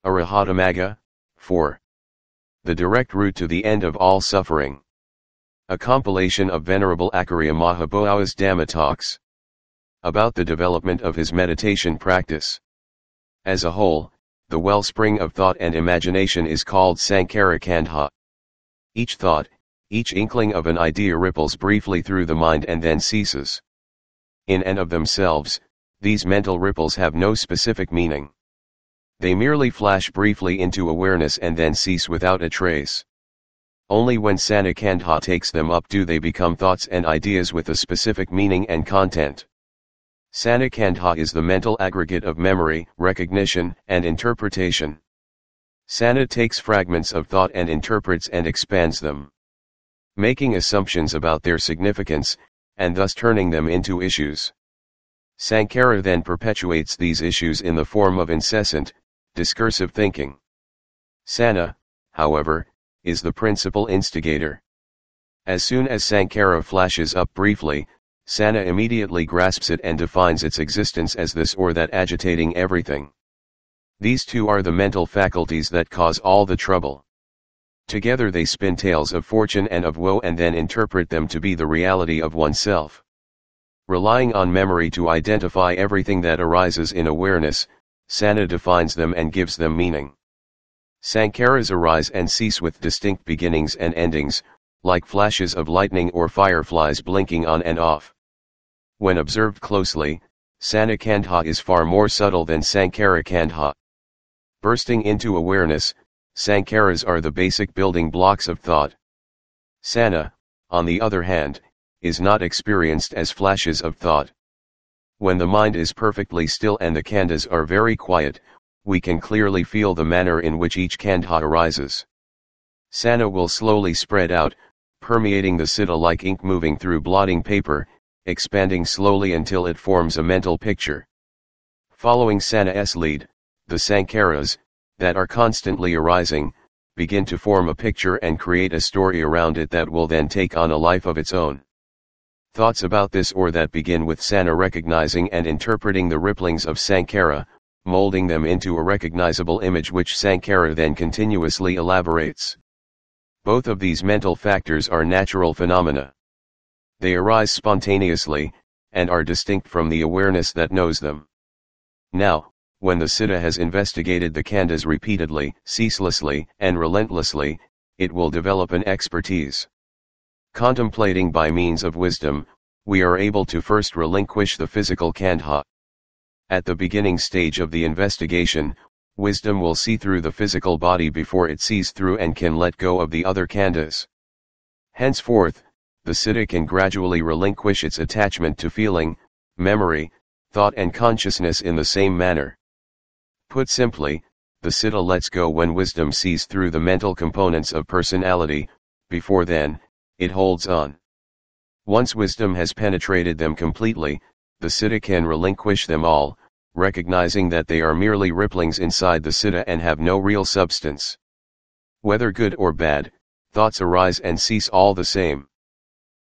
Arahattamagga, 4. The direct route to the end of all suffering. A compilation of Venerable Akarya Mahaboa's Dhamma talks about the development of his meditation practice. As a whole, the wellspring of thought and imagination is called Sankhara Kandha. Each thought, each inkling of an idea ripples briefly through the mind and then ceases. In and of themselves, these mental ripples have no specific meaning. They merely flash briefly into awareness and then cease without a trace. Only when Sanakandha takes them up do they become thoughts and ideas with a specific meaning and content. Sanakandha is the mental aggregate of memory, recognition, and interpretation. Sana takes fragments of thought and interprets and expands them, making assumptions about their significance, and thus turning them into issues. Sankhara then perpetuates these issues in the form of incessant, discursive thinking. Sana, however, is the principal instigator. As soon as Sankhara flashes up briefly, Sana immediately grasps it and defines its existence as this or that agitating everything. These two are the mental faculties that cause all the trouble. Together they spin tales of fortune and of woe and then interpret them to be the reality of oneself. Relying on memory to identify everything that arises in awareness, Sana defines them and gives them meaning. Sankharas arise and cease with distinct beginnings and endings, like flashes of lightning or fireflies blinking on and off. When observed closely, Sanakandha is far more subtle than Sankhara Kandha. Bursting into awareness, Sankharas are the basic building blocks of thought. Sana, on the other hand, is not experienced as flashes of thought. When the mind is perfectly still and the khandhas are very quiet, we can clearly feel the manner in which each khandha arises. Sana will slowly spread out, permeating the citta like ink moving through blotting paper, expanding slowly until it forms a mental picture. Following Sana's lead, the Sankharas, that are constantly arising, begin to form a picture and create a story around it that will then take on a life of its own. Thoughts about this or that begin with Sana recognizing and interpreting the ripplings of Sankhara, molding them into a recognizable image which Sankhara then continuously elaborates. Both of these mental factors are natural phenomena. They arise spontaneously, and are distinct from the awareness that knows them. Now, when the citta has investigated the khandhas repeatedly, ceaselessly, and relentlessly, it will develop an expertise. Contemplating by means of wisdom, we are able to first relinquish the physical khandha. At the beginning stage of the investigation, wisdom will see through the physical body before it sees through and can let go of the other khandhas. Henceforth, the citta can gradually relinquish its attachment to feeling, memory, thought and consciousness in the same manner. Put simply, the citta lets go when wisdom sees through the mental components of personality. Before then, it holds on. Once wisdom has penetrated them completely, the citta can relinquish them all, recognizing that they are merely ripplings inside the citta and have no real substance. Whether good or bad, thoughts arise and cease all the same.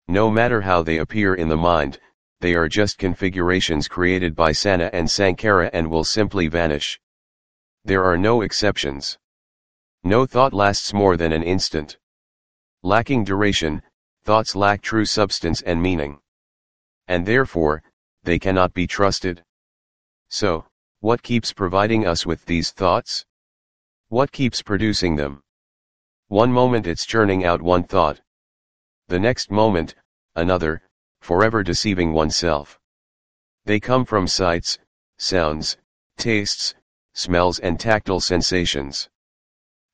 No matter how they appear in the mind, they are just configurations created by Sana and Sankhara and will simply vanish. There are no exceptions. No thought lasts more than an instant. Lacking duration, thoughts lack true substance and meaning. And therefore, they cannot be trusted. So, what keeps providing us with these thoughts? What keeps producing them? One moment it's churning out one thought. The next moment, another, forever deceiving oneself. They come from sights, sounds, tastes, smells and tactile sensations.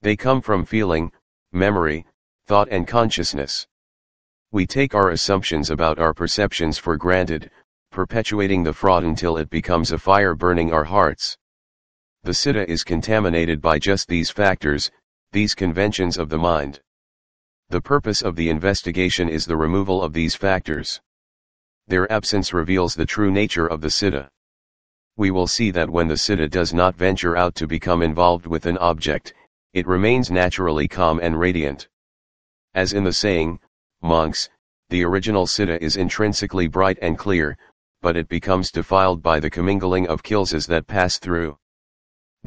They come from feeling, memory, thought and consciousness. We take our assumptions about our perceptions for granted, perpetuating the fraud until it becomes a fire burning our hearts. The citta is contaminated by just these factors, these conventions of the mind. The purpose of the investigation is the removal of these factors. Their absence reveals the true nature of the citta. We will see that when the citta does not venture out to become involved with an object, it remains naturally calm and radiant. As in the saying, monks, the original citta is intrinsically bright and clear, but it becomes defiled by the commingling of kilsas that pass through.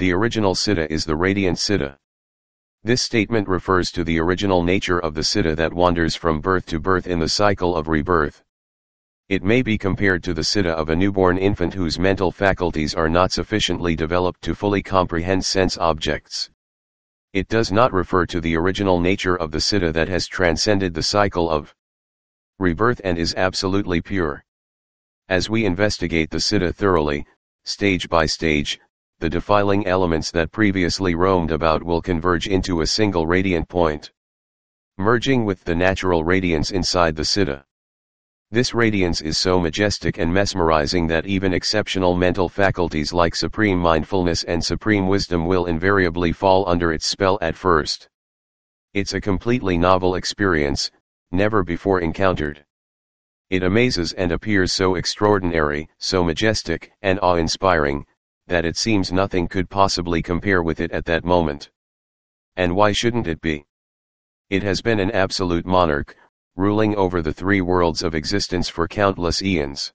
the original Siddha is the radiant Siddha. This statement refers to the original nature of the Siddha that wanders from birth to birth in the cycle of rebirth. It may be compared to the Siddha of a newborn infant whose mental faculties are not sufficiently developed to fully comprehend sense objects. It does not refer to the original nature of the Siddha that has transcended the cycle of rebirth and is absolutely pure. As we investigate the Siddha thoroughly, stage by stage, the defiling elements that previously roamed about will converge into a single radiant point, merging with the natural radiance inside the Siddha. This radiance is so majestic and mesmerizing that even exceptional mental faculties like supreme mindfulness and supreme wisdom will invariably fall under its spell at first. It's a completely novel experience, never before encountered. It amazes and appears so extraordinary, so majestic and awe-inspiring, that it seems nothing could possibly compare with it at that moment. And why shouldn't it be? It has been an absolute monarch, ruling over the three worlds of existence for countless eons.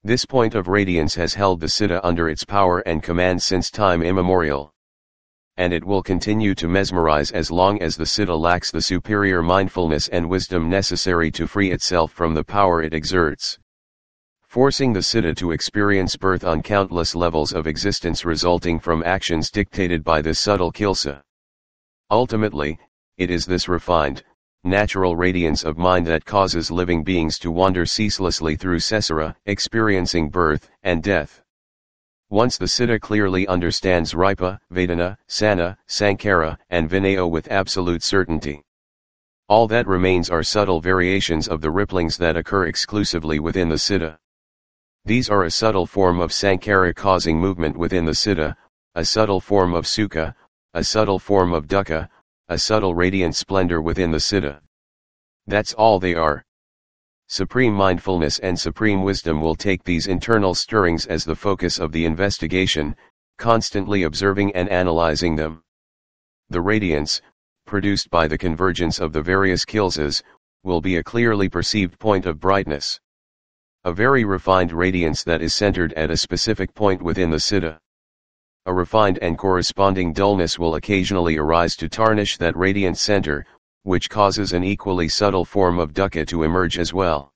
This point of radiance has held the Siddha under its power and command since time immemorial. And it will continue to mesmerize as long as the Siddha lacks the superior mindfulness and wisdom necessary to free itself from the power it exerts, forcing the Siddha to experience birth on countless levels of existence resulting from actions dictated by this subtle kilesa. Ultimately, it is this refined, natural radiance of mind that causes living beings to wander ceaselessly through samsara, experiencing birth and death. Once the Siddha clearly understands Ripa, Vedana, Sana, Sankhara, and Vinaya with absolute certainty, all that remains are subtle variations of the ripplings that occur exclusively within the Siddha. These are a subtle form of Sankhara causing movement within the Siddha, a subtle form of Sukha, a subtle form of Dukkha, a subtle radiant splendor within the Siddha. That's all they are. Supreme mindfulness and supreme wisdom will take these internal stirrings as the focus of the investigation, constantly observing and analyzing them. The radiance, produced by the convergence of the various kilesas, will be a clearly perceived point of brightness. A very refined radiance that is centered at a specific point within the Siddha. A refined and corresponding dullness will occasionally arise to tarnish that radiant center, which causes an equally subtle form of dukkha to emerge as well.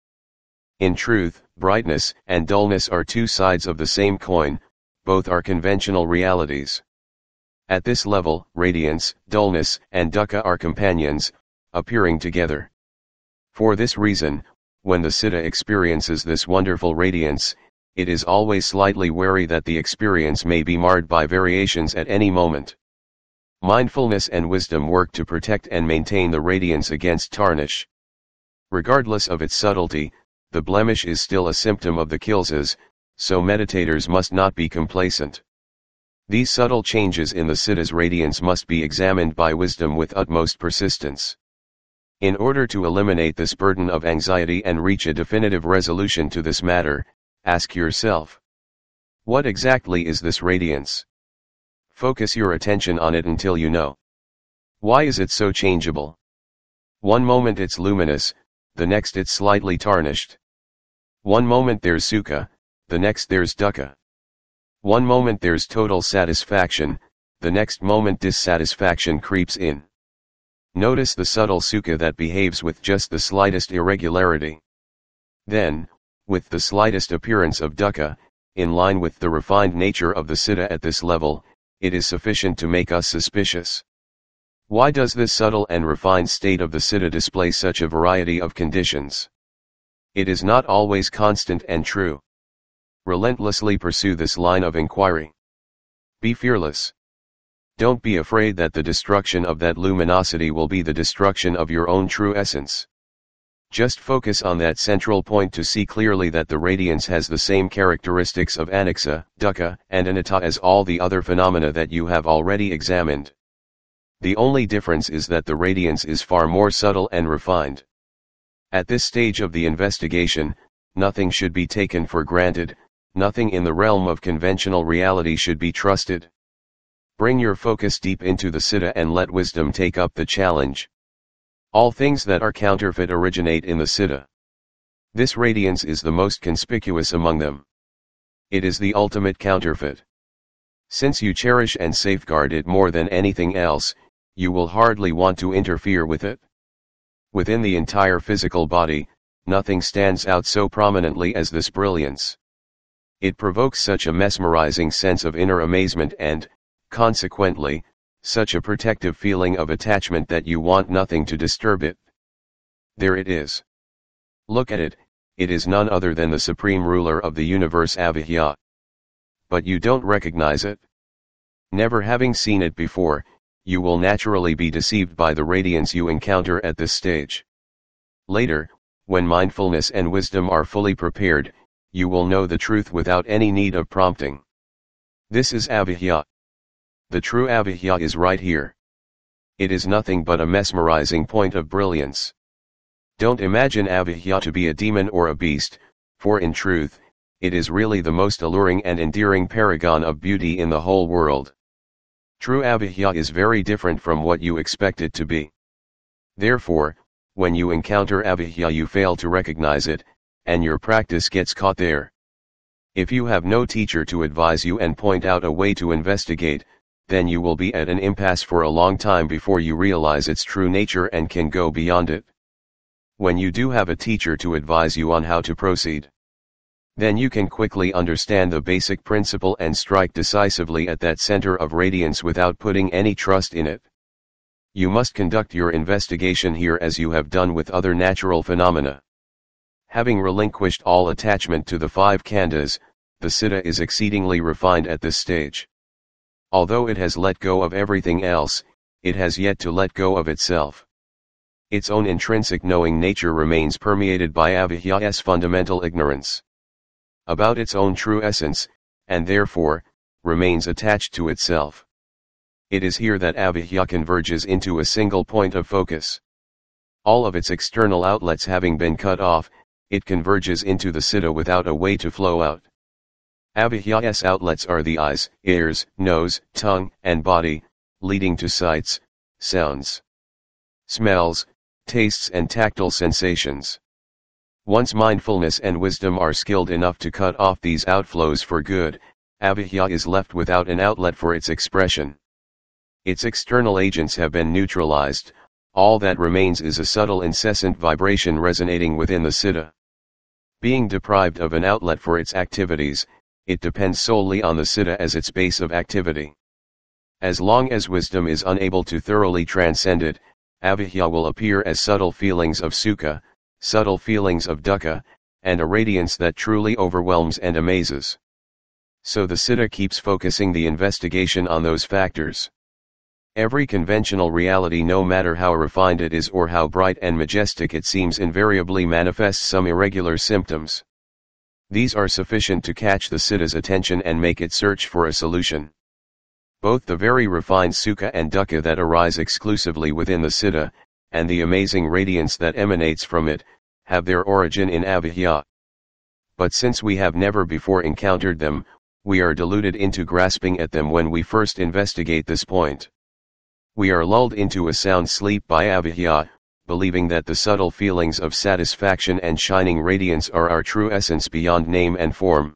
In truth, brightness and dullness are two sides of the same coin, both are conventional realities. At this level, radiance, dullness, and dukkha are companions, appearing together. For this reason, when the Siddha experiences this wonderful radiance, it is always slightly wary that the experience may be marred by variations at any moment. Mindfulness and wisdom work to protect and maintain the radiance against tarnish. Regardless of its subtlety, the blemish is still a symptom of the kilesas, so meditators must not be complacent. These subtle changes in the Siddha's radiance must be examined by wisdom with utmost persistence. In order to eliminate this burden of anxiety and reach a definitive resolution to this matter, ask yourself, what exactly is this radiance? Focus your attention on it until you know. Why is it so changeable? One moment it's luminous, the next it's slightly tarnished. One moment there's sukha, the next there's dukkha. One moment there's total satisfaction, the next moment dissatisfaction creeps in. Notice the subtle sukha that behaves with just the slightest irregularity. Then, with the slightest appearance of dukkha, in line with the refined nature of the Siddha at this level, it is sufficient to make us suspicious. Why does this subtle and refined state of the Siddha display such a variety of conditions? It is not always constant and true. Relentlessly pursue this line of inquiry. Be fearless. Don't be afraid that the destruction of that luminosity will be the destruction of your own true essence. Just focus on that central point to see clearly that the radiance has the same characteristics of anicca, dukkha, and anatta as all the other phenomena that you have already examined. The only difference is that the radiance is far more subtle and refined. At this stage of the investigation, nothing should be taken for granted, nothing in the realm of conventional reality should be trusted. Bring your focus deep into the Siddha and let wisdom take up the challenge. All things that are counterfeit originate in the Siddha. This radiance is the most conspicuous among them. It is the ultimate counterfeit. Since you cherish and safeguard it more than anything else, you will hardly want to interfere with it. Within the entire physical body, nothing stands out so prominently as this brilliance. It provokes such a mesmerizing sense of inner amazement and, consequently, such a protective feeling of attachment that you want nothing to disturb it. There it is. Look at it, it is none other than the supreme ruler of the universe, Avidya. But you don't recognize it. Never having seen it before, you will naturally be deceived by the radiance you encounter at this stage. Later, when mindfulness and wisdom are fully prepared, you will know the truth without any need of prompting. This is Avidya. The true Avidya is right here. It is nothing but a mesmerizing point of brilliance. Don't imagine Avidya to be a demon or a beast, for in truth, it is really the most alluring and endearing paragon of beauty in the whole world. True Avidya is very different from what you expect it to be. Therefore, when you encounter Avidya you fail to recognize it, and your practice gets caught there. If you have no teacher to advise you and point out a way to investigate, then you will be at an impasse for a long time before you realize its true nature and can go beyond it. When you do have a teacher to advise you on how to proceed, then you can quickly understand the basic principle and strike decisively at that center of radiance without putting any trust in it. You must conduct your investigation here as you have done with other natural phenomena. Having relinquished all attachment to the five khandhas, the Siddha is exceedingly refined at this stage. Although it has let go of everything else, it has yet to let go of itself. Its own intrinsic knowing nature remains permeated by Avidya's fundamental ignorance about its own true essence, and therefore, remains attached to itself. It is here that Avidya converges into a single point of focus. All of its external outlets having been cut off, it converges into the Siddha without a way to flow out. Avidya's outlets are the eyes, ears, nose, tongue, and body, leading to sights, sounds, smells, tastes and tactile sensations. Once mindfulness and wisdom are skilled enough to cut off these outflows for good, Avidya is left without an outlet for its expression. Its external agents have been neutralized, all that remains is a subtle incessant vibration resonating within the Siddha. Being deprived of an outlet for its activities, it depends solely on the Siddha as its base of activity. As long as wisdom is unable to thoroughly transcend it, Avidya will appear as subtle feelings of sukha, subtle feelings of dukkha, and a radiance that truly overwhelms and amazes. So the Siddha keeps focusing the investigation on those factors. Every conventional reality, no matter how refined it is or how bright and majestic it seems, invariably manifests some irregular symptoms. These are sufficient to catch the Siddha's attention and make it search for a solution. Both the very refined sukha and dukkha that arise exclusively within the Siddha, and the amazing radiance that emanates from it, have their origin in Avidya. But since we have never before encountered them, we are deluded into grasping at them when we first investigate this point. We are lulled into a sound sleep by Avidya, believing that the subtle feelings of satisfaction and shining radiance are our true essence beyond name and form.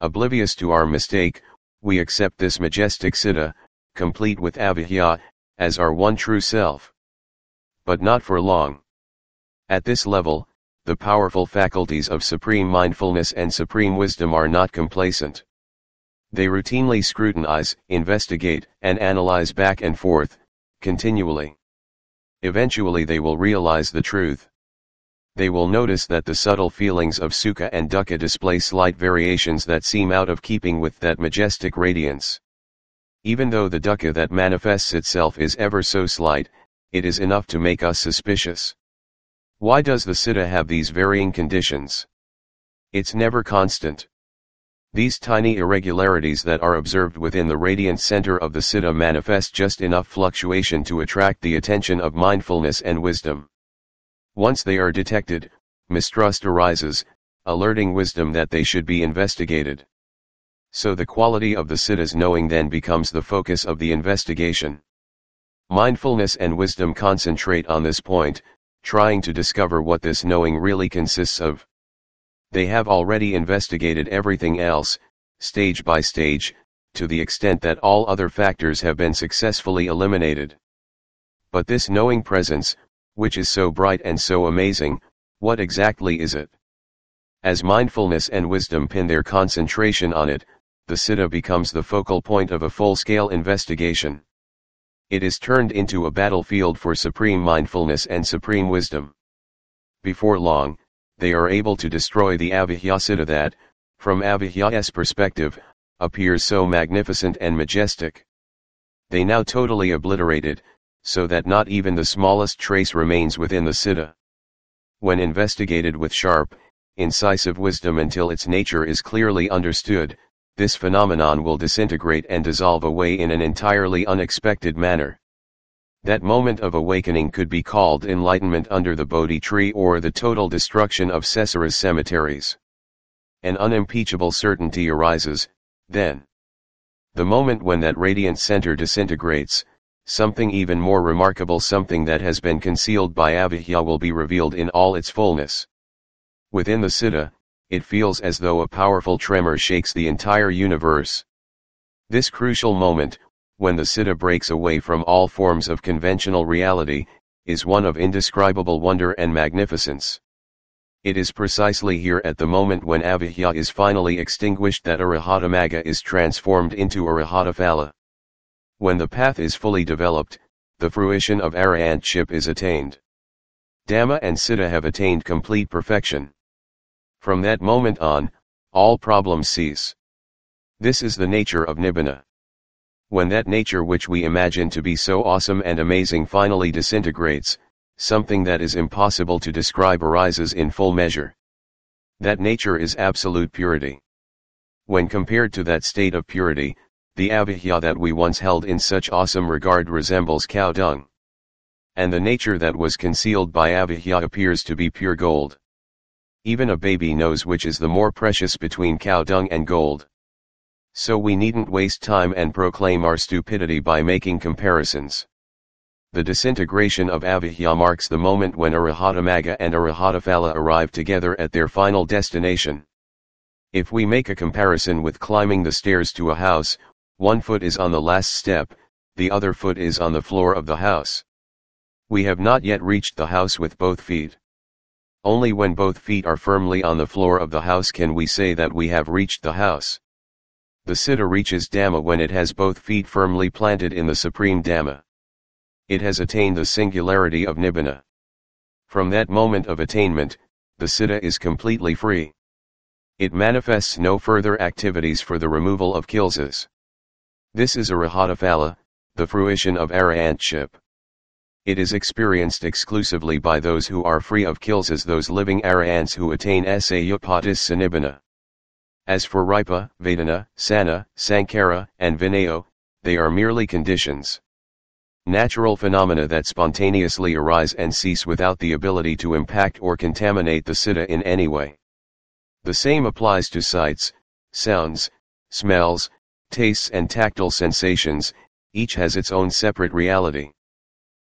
Oblivious to our mistake, we accept this majestic Siddha, complete with Avidya, as our one true self. But not for long. At this level, the powerful faculties of supreme mindfulness and supreme wisdom are not complacent. They routinely scrutinize, investigate, and analyze back and forth, continually. Eventually they will realize the truth. They will notice that the subtle feelings of sukha and dukkha display slight variations that seem out of keeping with that majestic radiance. Even though the dukkha that manifests itself is ever so slight, it is enough to make us suspicious. Why does the Siddha have these varying conditions? It's never constant. These tiny irregularities that are observed within the radiant center of the Siddha manifest just enough fluctuation to attract the attention of mindfulness and wisdom. Once they are detected, mistrust arises, alerting wisdom that they should be investigated. So the quality of the Siddha's knowing then becomes the focus of the investigation. Mindfulness and wisdom concentrate on this point, trying to discover what this knowing really consists of. They have already investigated everything else, stage by stage, to the extent that all other factors have been successfully eliminated. But this knowing presence, which is so bright and so amazing, what exactly is it? As mindfulness and wisdom pin their concentration on it, the Siddha becomes the focal point of a full-scale investigation. It is turned into a battlefield for supreme mindfulness and supreme wisdom. Before long, they are able to destroy the Avijja Siddha that, from Avijja's perspective, appears so magnificent and majestic. They now totally obliterate it, so that not even the smallest trace remains within the Siddha. When investigated with sharp, incisive wisdom until its nature is clearly understood, this phenomenon will disintegrate and dissolve away in an entirely unexpected manner. That moment of awakening could be called enlightenment under the Bodhi tree or the total destruction of Sesara's cemeteries. An unimpeachable certainty arises, then. The moment when that radiant center disintegrates, something even more remarkable, something that has been concealed by Avijja, will be revealed in all its fullness. Within the Siddha, it feels as though a powerful tremor shakes the entire universe. This crucial moment, when the Siddha breaks away from all forms of conventional reality, is one of indescribable wonder and magnificence. It is precisely here at the moment when Avijja is finally extinguished that Arahattamagga is transformed into Arahattaphala. When the path is fully developed, the fruition of Arahantship is attained. Dhamma and Siddha have attained complete perfection. From that moment on, all problems cease. This is the nature of Nibbana. When that nature which we imagine to be so awesome and amazing finally disintegrates, something that is impossible to describe arises in full measure. That nature is absolute purity. When compared to that state of purity, the Avijja that we once held in such awesome regard resembles cow dung. And the nature that was concealed by Avijja appears to be pure gold. Even a baby knows which is the more precious between cow dung and gold. So we needn't waste time and proclaim our stupidity by making comparisons. The disintegration of Avijja marks the moment when Arahattamagga and Arahattaphala arrive together at their final destination. If we make a comparison with climbing the stairs to a house, one foot is on the last step, the other foot is on the floor of the house. We have not yet reached the house with both feet. Only when both feet are firmly on the floor of the house can we say that we have reached the house. The Siddha reaches Dhamma when it has both feet firmly planted in the supreme Dhamma. It has attained the singularity of Nibbana. From that moment of attainment, the Siddha is completely free. It manifests no further activities for the removal of kilesas. This is Arahattaphala, the fruition of Arahantship. It is experienced exclusively by those who are free of kilesas, those living Arahants who attain Sayupatis Sanibbana. As for Ripa, Vedana, Sana, Sankhara, and Vinaya, they are merely conditions. Natural phenomena that spontaneously arise and cease without the ability to impact or contaminate the Siddha in any way. The same applies to sights, sounds, smells, tastes and tactile sensations, each has its own separate reality.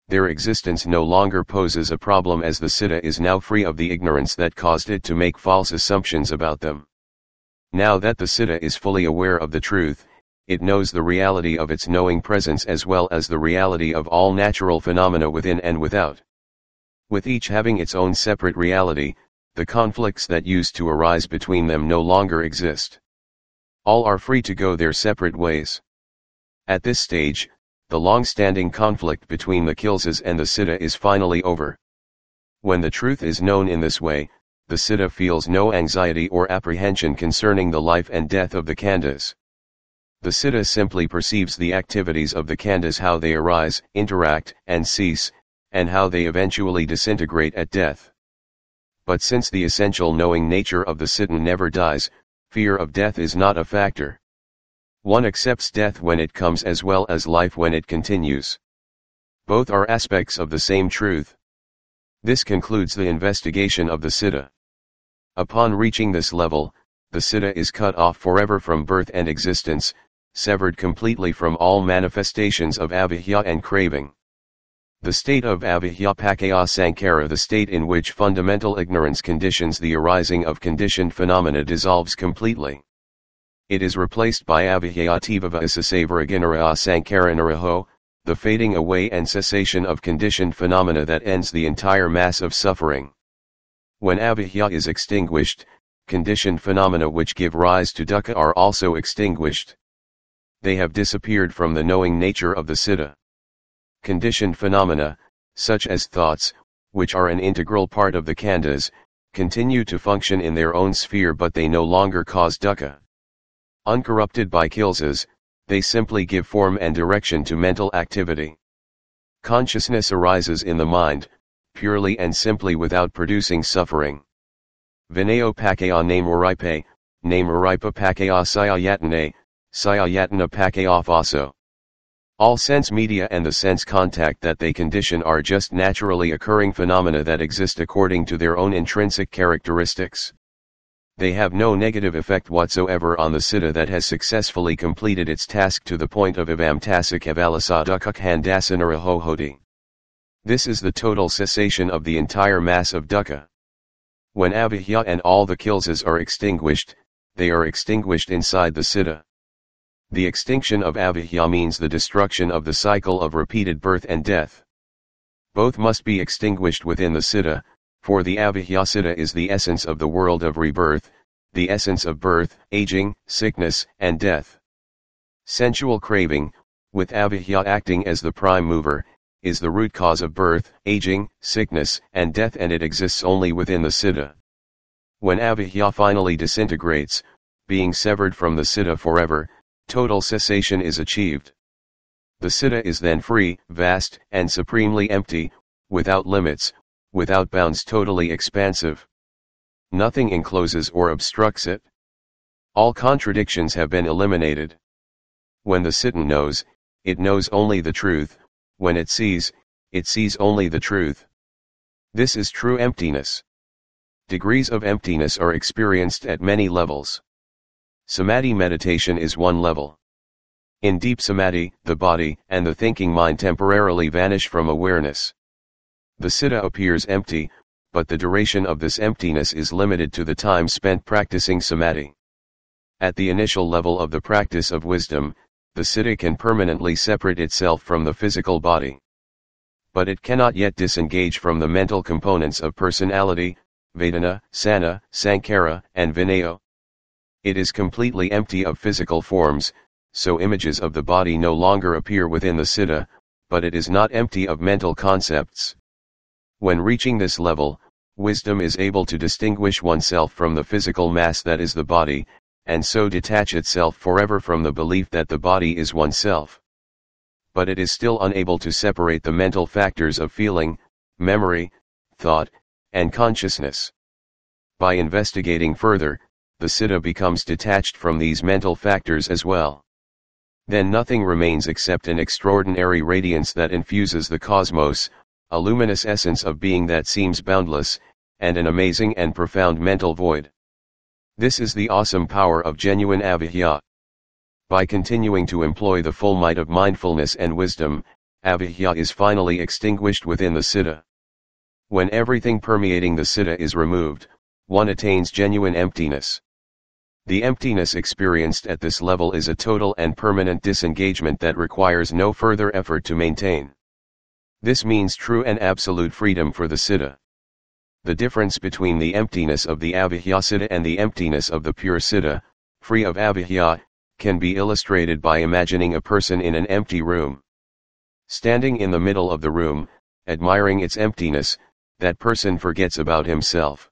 Their existence no longer poses a problem as the Siddha is now free of the ignorance that caused it to make false assumptions about them. Now that the Siddha is fully aware of the truth, it knows the reality of its knowing presence as well as the reality of all natural phenomena within and without. With each having its own separate reality, the conflicts that used to arise between them no longer exist. All are free to go their separate ways. At this stage, the long-standing conflict between the kilesas and the Siddha is finally over. When the truth is known in this way, the Siddha feels no anxiety or apprehension concerning the life and death of the khandhas. The Siddha simply perceives the activities of the khandhas, how they arise, interact, and cease, and how they eventually disintegrate at death. But since the essential knowing nature of the Siddha never dies, fear of death is not a factor. One accepts death when it comes as well as life when it continues. Both are aspects of the same truth. This concludes the investigation of the Siddha. Upon reaching this level, the Siddha is cut off forever from birth and existence, severed completely from all manifestations of avijja and craving. The state of avijja pakaya sankhara, the state in which fundamental ignorance conditions the arising of conditioned phenomena, dissolves completely. It is replaced by avijñātivava isasavaraganara sankaranaraho, the fading away and cessation of conditioned phenomena that ends the entire mass of suffering. When avijñā is extinguished, conditioned phenomena which give rise to dukkha are also extinguished. They have disappeared from the knowing nature of the citta. Conditioned phenomena, such as thoughts, which are an integral part of the khandhas, continue to function in their own sphere, but they no longer cause dukkha. Uncorrupted by kilesas, they simply give form and direction to mental activity. Consciousness arises in the mind, purely and simply without producing suffering. Vinaya pakaya namaripe, namaripa pakaya sayayatane, sayayatana pakaya vaso. All sense media and the sense contact that they condition are just naturally occurring phenomena that exist according to their own intrinsic characteristics. They have no negative effect whatsoever on the citta that has successfully completed its task to the point of avamtasa kavalasa dukkha. This is the total cessation of the entire mass of dukkha. When avijñā and all the kilesas are extinguished, they are extinguished inside the citta. The extinction of avijñā means the destruction of the cycle of repeated birth and death. Both must be extinguished within the citta, for the avijñā citta is the essence of the world of rebirth, the essence of birth, aging, sickness, and death. Sensual craving, with avijñā acting as the prime mover, is the root cause of birth, aging, sickness, and death, and it exists only within the citta. When avijñā finally disintegrates, being severed from the citta forever, total cessation is achieved. The citta is then free, vast, and supremely empty, without limits, without bounds, totally expansive. Nothing encloses or obstructs it. All contradictions have been eliminated. When the citta knows, it knows only the truth. When it sees only the truth. This is true emptiness. Degrees of emptiness are experienced at many levels. Samadhi meditation is one level. In deep samadhi, the body and the thinking mind temporarily vanish from awareness. The citta appears empty, but the duration of this emptiness is limited to the time spent practicing samadhi. At the initial level of the practice of wisdom, the citta can permanently separate itself from the physical body. But it cannot yet disengage from the mental components of personality, Vedana, Sana, Sankara, and Vinaya. It is completely empty of physical forms, so images of the body no longer appear within the citta, but it is not empty of mental concepts. When reaching this level, wisdom is able to distinguish oneself from the physical mass that is the body, and so detach itself forever from the belief that the body is oneself. But it is still unable to separate the mental factors of feeling, memory, thought, and consciousness. By investigating further, the citta becomes detached from these mental factors as well. Then nothing remains except an extraordinary radiance that infuses the cosmos, a luminous essence of being that seems boundless, and an amazing and profound mental void. This is the awesome power of genuine avijñā. By continuing to employ the full might of mindfulness and wisdom, avijñā is finally extinguished within the citta. When everything permeating the citta is removed, one attains genuine emptiness. The emptiness experienced at this level is a total and permanent disengagement that requires no further effort to maintain. This means true and absolute freedom for the citta. The difference between the emptiness of the avijñā citta and the emptiness of the pure citta, free of avijñā, can be illustrated by imagining a person in an empty room. Standing in the middle of the room, admiring its emptiness, that person forgets about himself.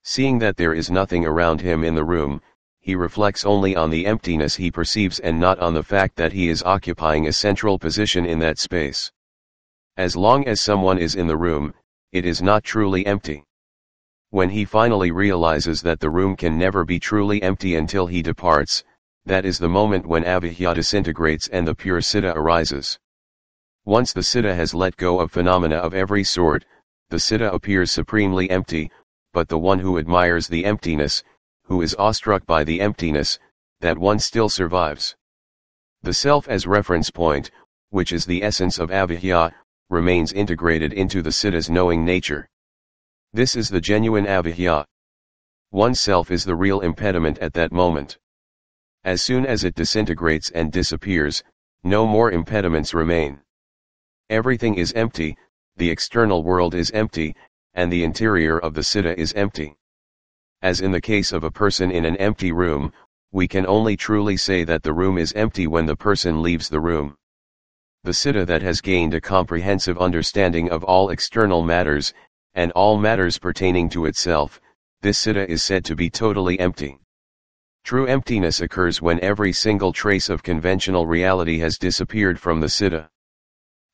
Seeing that there is nothing around him in the room, he reflects only on the emptiness he perceives and not on the fact that he is occupying a central position in that space. As long as someone is in the room, it is not truly empty. When he finally realizes that the room can never be truly empty until he departs, that is the moment when avijñā disintegrates and the pure citta arises. Once the citta has let go of phenomena of every sort, the citta appears supremely empty, but the one who admires the emptiness, who is awestruck by the emptiness, that one still survives. The self as reference point, which is the essence of avijñā, remains integrated into the citta's knowing nature. This is the genuine avijñā. Oneself is the real impediment at that moment. As soon as it disintegrates and disappears, no more impediments remain. Everything is empty, the external world is empty, and the interior of the citta is empty. As in the case of a person in an empty room, we can only truly say that the room is empty when the person leaves the room. The citta that has gained a comprehensive understanding of all external matters, and all matters pertaining to itself, this citta is said to be totally empty. True emptiness occurs when every single trace of conventional reality has disappeared from the citta.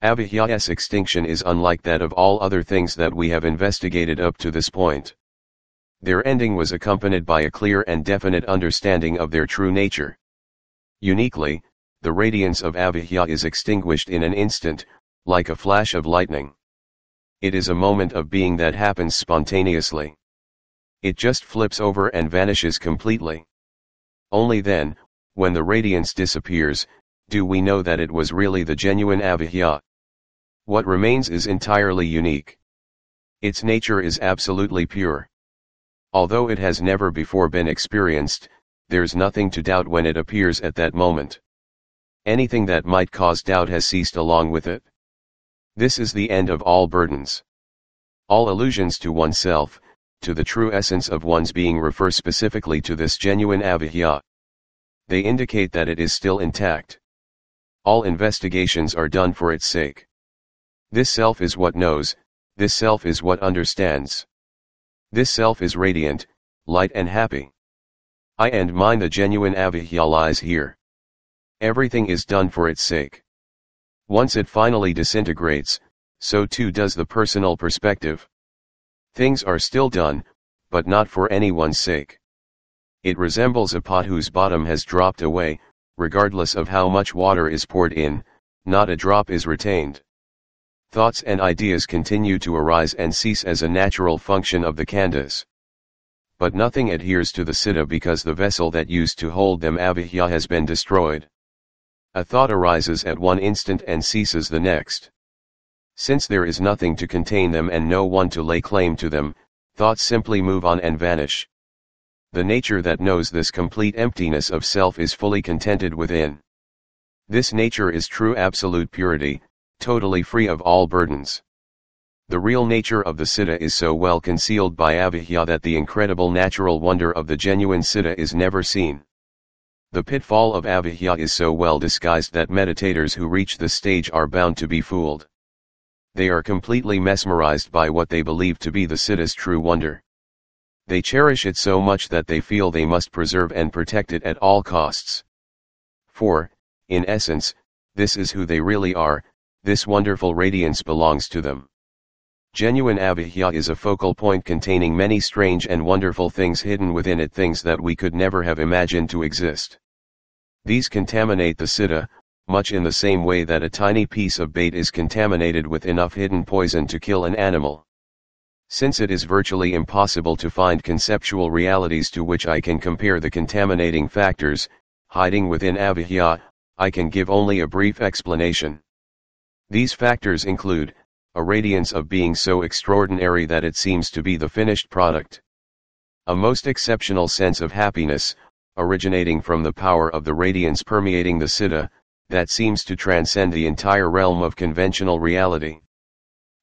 Avijja's extinction is unlike that of all other things that we have investigated up to this point. Their ending was accompanied by a clear and definite understanding of their true nature. Uniquely, the radiance of avijja is extinguished in an instant, like a flash of lightning. It is a moment of being that happens spontaneously. It just flips over and vanishes completely. Only then, when the radiance disappears, do we know that it was really the genuine avijja. What remains is entirely unique. Its nature is absolutely pure. Although it has never before been experienced, there's nothing to doubt when it appears at that moment. Anything that might cause doubt has ceased along with it. This is the end of all burdens. All allusions to oneself, to the true essence of one's being, refer specifically to this genuine avijja. They indicate that it is still intact. All investigations are done for its sake. This self is what knows, this self is what understands. This self is radiant, light and happy. I and mine, the genuine avijja, lies here. Everything is done for its sake. Once it finally disintegrates, so too does the personal perspective. Things are still done, but not for anyone's sake. It resembles a pot whose bottom has dropped away, regardless of how much water is poured in, not a drop is retained. Thoughts and ideas continue to arise and cease as a natural function of the khandhas. But nothing adheres to the citta because the vessel that used to hold them, avijja, has been destroyed. A thought arises at one instant and ceases the next. Since there is nothing to contain them and no one to lay claim to them, thoughts simply move on and vanish. The nature that knows this complete emptiness of self is fully contented within. This nature is true absolute purity, totally free of all burdens. The real nature of the citta is so well concealed by avijja that the incredible natural wonder of the genuine citta is never seen. The pitfall of avijja is so well disguised that meditators who reach this stage are bound to be fooled. They are completely mesmerized by what they believe to be the citta's true wonder. They cherish it so much that they feel they must preserve and protect it at all costs. For, in essence, this is who they really are. This wonderful radiance belongs to them. Genuine avijja is a focal point containing many strange and wonderful things hidden within it, things that we could never have imagined to exist. These contaminate the citta, much in the same way that a tiny piece of bait is contaminated with enough hidden poison to kill an animal. Since it is virtually impossible to find conceptual realities to which I can compare the contaminating factors hiding within avijja, I can give only a brief explanation. These factors include a radiance of being so extraordinary that it seems to be the finished product, a most exceptional sense of happiness, originating from the power of the radiance permeating the citta, that seems to transcend the entire realm of conventional reality,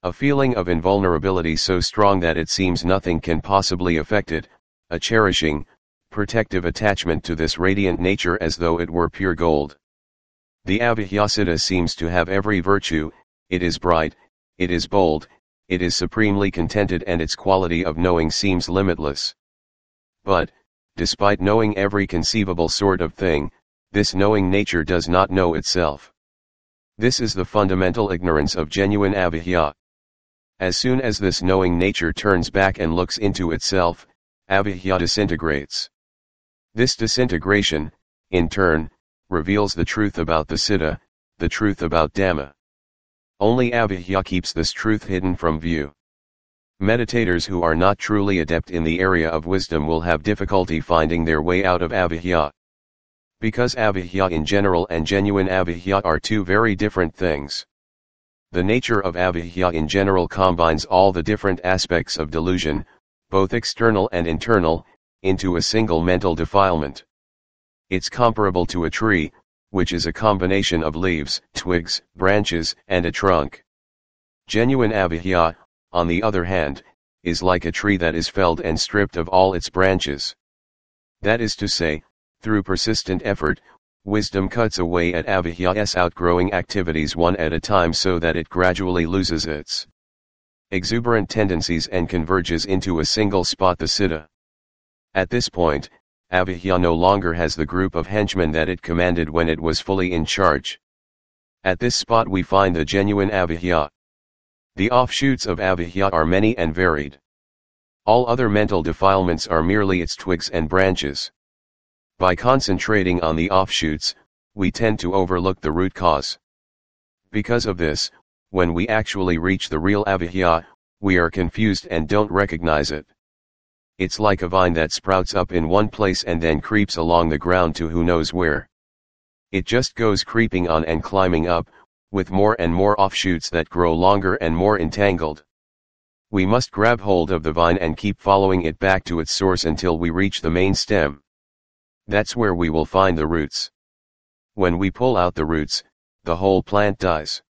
a feeling of invulnerability so strong that it seems nothing can possibly affect it, a cherishing, protective attachment to this radiant nature as though it were pure gold. The avijja citta seems to have every virtue. It is bright, it is bold, it is supremely contented, and its quality of knowing seems limitless. But, despite knowing every conceivable sort of thing, this knowing nature does not know itself. This is the fundamental ignorance of genuine avijja. As soon as this knowing nature turns back and looks into itself, avijja disintegrates. This disintegration, in turn, reveals the truth about the citta, the truth about Dhamma. Only avijja keeps this truth hidden from view. Meditators who are not truly adept in the area of wisdom will have difficulty finding their way out of avijja. Because avijja in general and genuine avijja are two very different things. The nature of avijja in general combines all the different aspects of delusion, both external and internal, into a single mental defilement. It's comparable to a tree, which is a combination of leaves, twigs, branches, and a trunk. Genuine avijja, on the other hand, is like a tree that is felled and stripped of all its branches. That is to say, through persistent effort, wisdom cuts away at avijja's outgrowing activities one at a time so that it gradually loses its exuberant tendencies and converges into a single spot, the siddha. At this point, avijja no longer has the group of henchmen that it commanded when it was fully in charge. At this spot we find the genuine avijja. The offshoots of avijja are many and varied. All other mental defilements are merely its twigs and branches. By concentrating on the offshoots, we tend to overlook the root cause. Because of this, when we actually reach the real avijja, we are confused and don't recognize it. It's like a vine that sprouts up in one place and then creeps along the ground to who knows where. It just goes creeping on and climbing up, with more and more offshoots that grow longer and more entangled. We must grab hold of the vine and keep following it back to its source until we reach the main stem. That's where we will find the roots. When we pull out the roots, the whole plant dies.